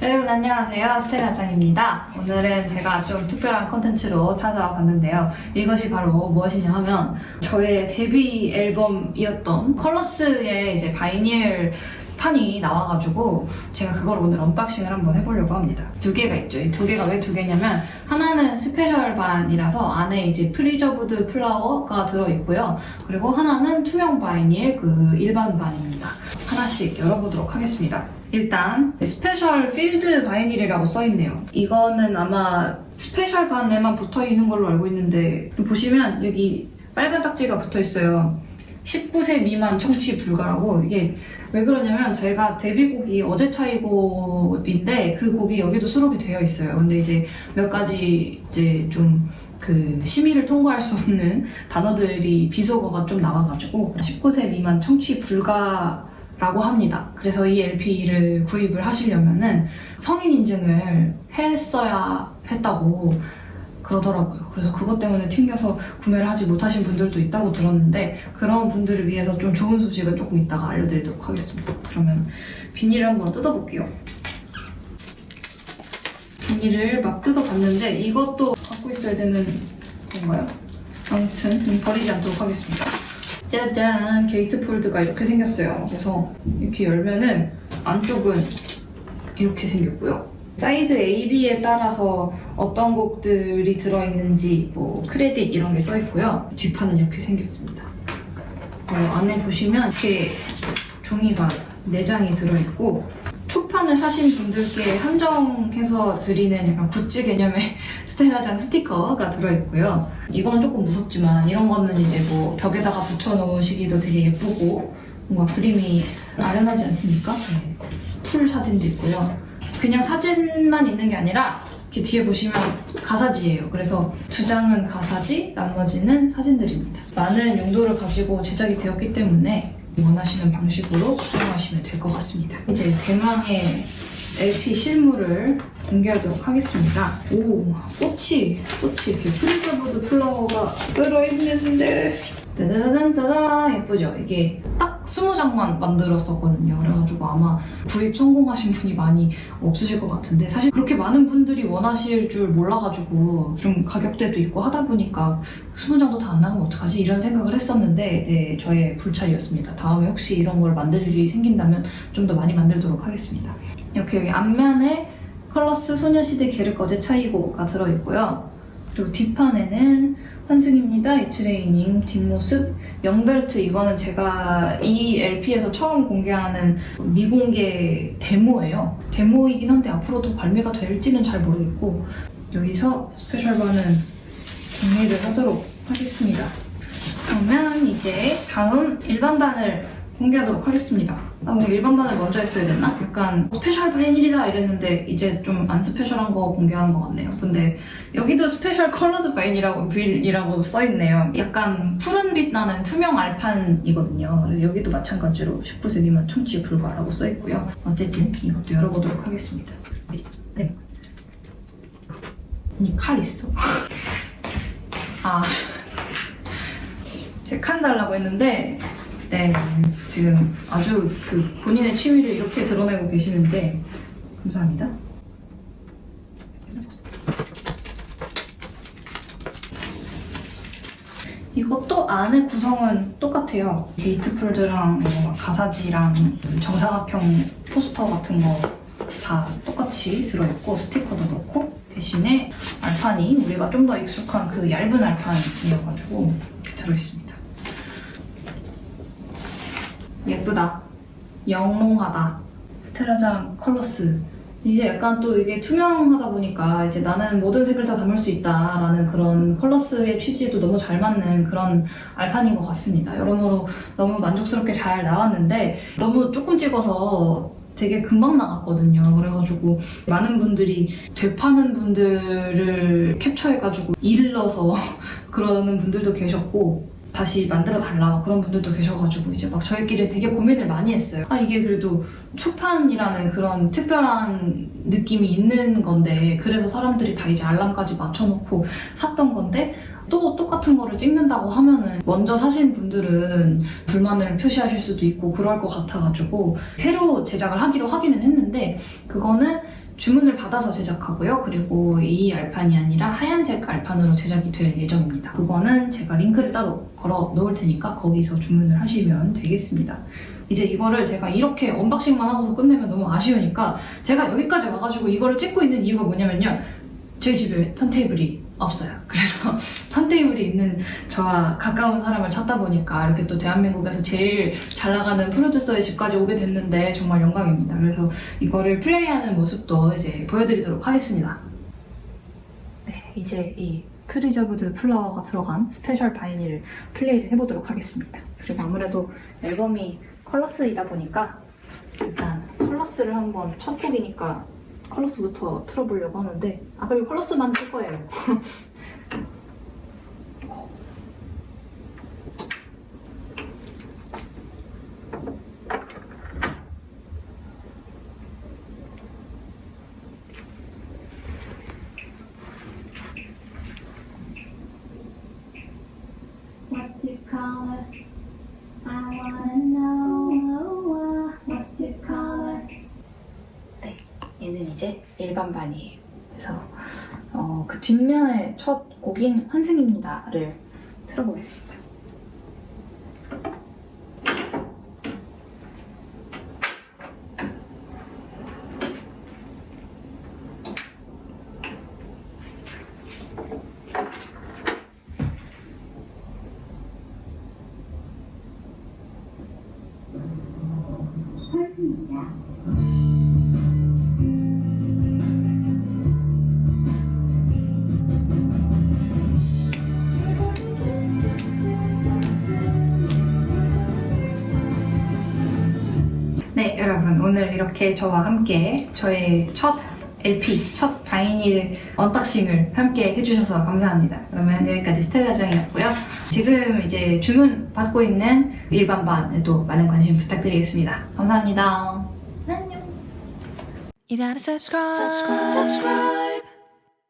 여러분 안녕하세요, 스텔라장입니다. 오늘은 제가 좀 특별한 컨텐츠로 찾아와 봤는데요. 이것이 바로 무엇이냐 하면 저의 데뷔 앨범이었던 컬러스의 이제 바이닐 판이 나와가지고 제가 그걸 오늘 언박싱을 한번 해보려고 합니다. 두 개가 있죠. 이 두 개가 왜 두 개냐면 하나는 스페셜 반이라서 안에 이제 프리저브드 플라워가 들어있고요. 그리고 하나는 투명 바이닐 그 일반 반입니다. 하나씩 열어보도록 하겠습니다. 일단 스페셜 필드 바이닐이라고 써있네요. 이거는 아마 스페셜 반에만 붙어있는 걸로 알고 있는데 보시면 여기 빨간 딱지가 붙어있어요. 19세 미만 청취 불가라고. 이게 왜 그러냐면 저희가 데뷔곡이 어제 차이곡인데 그 곡이 여기도 수록이 되어 있어요. 근데 이제 몇 가지 이제 좀 그 심의를 통과할 수 없는 단어들이 비속어가 좀 나와가지고 19세 미만 청취 불가라고 합니다. 그래서 이 LP를 구입을 하시려면은 성인 인증을 했어야 했다고 그러더라고요. 그래서 그것 때문에 튕겨서 구매를 하지 못하신 분들도 있다고 들었는데 그런 분들을 위해서 좀 좋은 소식은 조금 이따가 알려드리도록 하겠습니다. 그러면 비닐을 한번 뜯어볼게요. 비닐을 막 뜯어봤는데 이것도 갖고 있어야 되는 건가요? 아무튼 버리지 않도록 하겠습니다. 짜잔! 게이트 폴드가 이렇게 생겼어요. 그래서 이렇게 열면은 안쪽은 이렇게 생겼고요. 사이드 A, B에 따라서 어떤 곡들이 들어있는지 뭐 크레딧 이런 게 써있고요. 뒷판은 이렇게 생겼습니다. 안에 보시면 이렇게 종이가 4장이 들어있고 초판을 사신 분들께 한정해서 드리는 약간 굿즈 개념의 스텔라장 스티커가 들어있고요. 이건 조금 무섭지만 이런 거는 이제 뭐 벽에다가 붙여놓으시기도 되게 예쁘고 뭔가 그림이 아련하지 않습니까? 네. 풀 사진도 있고요. 그냥 사진만 있는 게 아니라 이렇게 뒤에 보시면 가사지예요. 그래서 2장은 가사지, 나머지는 사진들입니다. 많은 용도를 가지고 제작이 되었기 때문에 원하시는 방식으로 사용하시면 될 것 같습니다. 이제 대망의 LP 실물을 공개하도록 하겠습니다. 오, 꽃이 이렇게 프리저브드 플라워가 들어있는데 따다다단따다 예쁘죠? 이게 딱 20장만 만들었었거든요. 그래가지고 아마 구입 성공하신 분이 많이 없으실 것 같은데 사실 그렇게 많은 분들이 원하실 줄 몰라가지고 좀 가격대도 있고 하다 보니까 20장도 다 안 나가면 어떡하지? 이런 생각을 했었는데 네, 저의 불찰이었습니다. 다음에 혹시 이런 걸 만들 일이 생긴다면 좀 더 많이 만들도록 하겠습니다. 이렇게 여기 앞면에 컬러스 소녀시대 게르 거제 차이고가 들어있고요. 그리고 뒷판에는 환승입니다. 이츠레이닝 뒷모습 영달트. 이거는 제가 이 LP에서 처음 공개하는 미공개 데모예요. 데모이긴 한데 앞으로도 발매가 될지는 잘 모르겠고 여기서 스페셜 반은 정리를 하도록 하겠습니다. 그러면 이제 다음 일반 반을 공개하도록 하겠습니다. 뭔가 일반 반을 먼저 했어야 됐나? 약간 스페셜 바이닐이다 이랬는데 이제 좀 안 스페셜한 거 공개하는 것 같네요. 근데 여기도 스페셜 컬러드 바이닐이라고 써있네요. 약간 푸른빛 나는 투명 알판이거든요. 그래서 여기도 마찬가지로 19세 미만 청취 불가라고 써있고요. 어쨌든 이것도 열어보도록 하겠습니다. 네. 이 칼 있어. 아, 제가 칼 달라고 했는데 네, 지금 아주 그 본인의 취미를 이렇게 드러내고 계시는데 감사합니다. 이것도 안에 구성은 똑같아요. 게이트 폴드랑 뭐 가사지랑 정사각형 포스터 같은 거 다 똑같이 들어있고 스티커도 넣고 대신에 알판이 우리가 좀 더 익숙한 그 얇은 알판이어가지고 이렇게 들어있습니다. 예쁘다. 영롱하다. 스텔라장 컬러스. 이제 약간 또 이게 투명하다 보니까 이제 나는 모든 색을 다 담을 수 있다라는 그런 컬러스의 취지에도 너무 잘 맞는 그런 알판인 것 같습니다. 여러모로 너무 만족스럽게 잘 나왔는데 너무 조금 찍어서 되게 금방 나갔거든요. 그래가지고 많은 분들이 되파는 분들을 캡처해가지고 일러서 그러는 분들도 계셨고 다시 만들어 달라 그런 분들도 계셔가지고 이제 막 저희끼리 되게 고민을 많이 했어요. 아 이게 그래도 초판이라는 그런 특별한 느낌이 있는 건데 그래서 사람들이 다 이제 알람까지 맞춰놓고 샀던 건데 또 똑같은 거를 찍는다고 하면은 먼저 사신 분들은 불만을 표시하실 수도 있고 그럴 것 같아가지고 새로 제작을 하기로 하기는 했는데 그거는 주문을 받아서 제작하고요. 그리고 이 알판이 아니라 하얀색 알판으로 제작이 될 예정입니다. 그거는 제가 링크를 따로 걸어 놓을 테니까 거기서 주문을 하시면 되겠습니다. 이제 이거를 제가 이렇게 언박싱만 하고서 끝내면 너무 아쉬우니까 제가 여기까지 와가지고 이거를 찍고 있는 이유가 뭐냐면요. 저희 집에 턴테이블이 없어요. 그래서 턴테이블이 있는 저와 가까운 사람을 찾다 보니까 이렇게 또 대한민국에서 제일 잘 나가는 프로듀서의 집까지 오게 됐는데 정말 영광입니다. 그래서 이거를 플레이하는 모습도 이제 보여드리도록 하겠습니다. 네, 이제 이 프리저브드 플라워가 들어간 스페셜 바이닐을 플레이를 해보도록 하겠습니다. 그리고 아무래도 앨범이 컬러스이다 보니까 일단 컬러스를 한번 첫 곡이니까 컬러스부터 틀어보려고 하는데 그리고 컬러스만 틀 거예요. What's your color? I wanna know. What's your color? 네, 얘는 이제 일반 반이에요. 그래서 그 뒷면의 첫 곡인 환승입니다를 틀어보겠습니다. 네, 여러분 오늘 이렇게 저와 함께 저의 첫 LP, 첫 바이닐 언박싱을 함께 해주셔서 감사합니다. 그러면 여기까지 스텔라장이었고요. 지금 이제 주문 받고 있는 일반 반에도 많은 관심 부탁드리겠습니다. 감사합니다. 안녕. You gotta subscribe.